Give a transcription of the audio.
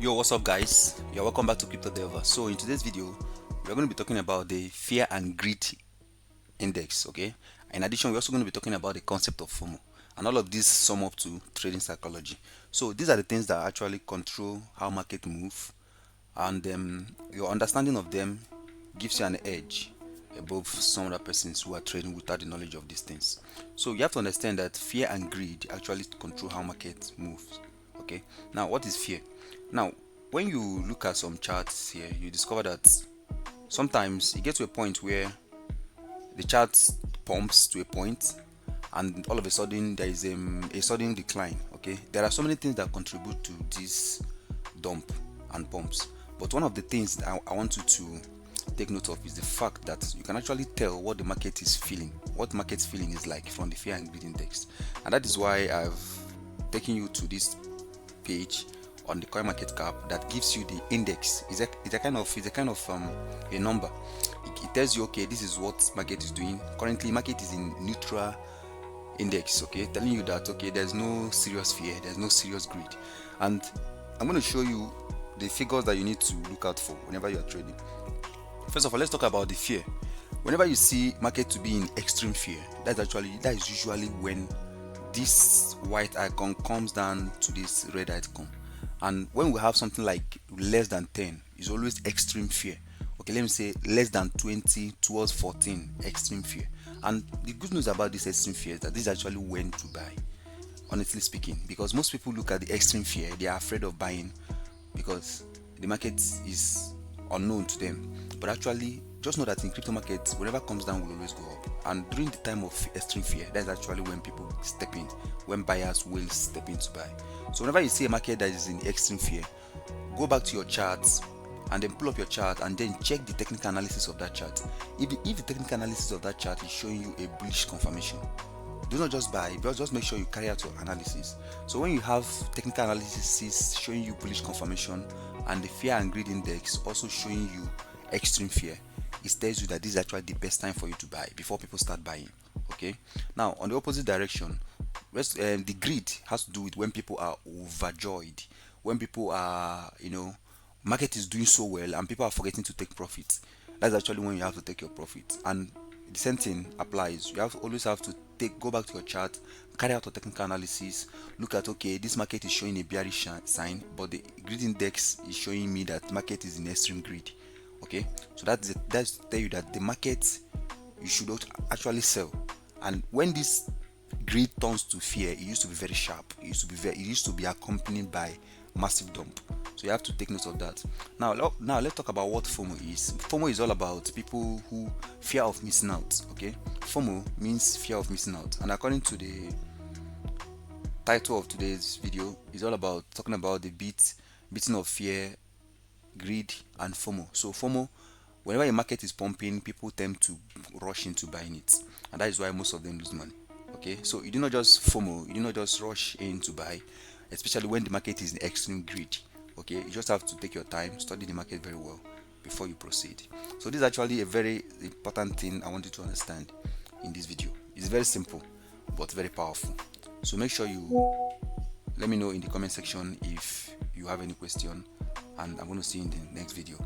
Yo, what's up guys? You're welcome back to Crypto Delver. So in today's video, we're going to be talking about the fear and greed index, okay? In addition, we're also going to be talking about the concept of FOMO. And all of these sum up to trading psychology. So these are the things that actually control how market move, and your understanding of them gives you an edge above some other persons who are trading without the knowledge of these things. So you have to understand that fear and greed actually control how market moves. Okay. Now, what is fear? Now, when you look at some charts here, you discover that sometimes it gets to a point where the chart pumps to a point and all of a sudden there is a sudden decline. Okay, there are so many things that contribute to this dump and pumps, but one of the things that I want you to take note of is the fact that you can actually tell what the market is feeling, what market feeling is like from the fear and greed index. And that is why I've taken you to this page on the coin market cap that gives you the index. It's a kind of a number. It tells you, okay, this is what market is doing currently. Market is in neutral index, okay, telling you that, okay, there's no serious fear, there's no serious greed. And I'm going to show you the figures that you need to look out for whenever you are trading. First of all, let's talk about the fear. Whenever you see market to be in extreme fear, that is usually when this white icon comes down to this red icon. And when we have something like less than 10, it's always extreme fear. Okay, let me say less than 20 towards 14, extreme fear. And the good news about this extreme fear is that this is actually when to buy, honestly speaking, because most people look at the extreme fear, they are afraid of buying because the market is unknown to them. But actually, just know that in crypto markets, whatever comes down will always go up. And during the time of extreme fear, that's actually when people step in, when buyers will step in to buy. So whenever you see a market that is in extreme fear, go back to your charts and then pull up your chart and then check the technical analysis of that chart. If the technical analysis of that chart is showing you a bullish confirmation, do not just buy, but just make sure you carry out your analysis. So when you have technical analysis showing you bullish confirmation and the fear and greed index also showing you extreme fear, it tells you that this is actually the best time for you to buy before people start buying. Okay, now on the opposite direction, the greed has to do with when people are overjoyed, when people are, market is doing so well and people are forgetting to take profits. That's actually when you have to take your profit. And the same thing applies. You always have to go back to your chart, carry out a technical analysis, look at, okay, this market is showing a bearish sign, but the greed index is showing me that market is in extreme greed. Okay, so that's tell you that the market, you should not actually sell. And when this greed turns to fear, it used to be very sharp. It used to be accompanied by massive dump. So you have to take note of that. Now let's talk about what FOMO is. FOMO is all about people who fear of missing out. Okay, FOMO means fear of missing out, and according to the title of today's video, is all about talking about the beating of fear, greed, and FOMO. So FOMO, whenever a market is pumping, people tend to rush into buying it, and that is why most of them lose money. Okay, so you do not just FOMO, you do not just rush in to buy, especially when the market is in extreme greed. Okay, you just have to take your time, study the market very well before you proceed. So this is actually a very important thing I want you to understand in this video. It's very simple but very powerful. So make sure you let me know in the comment section if you have any question, and I'm going to see you in the next video.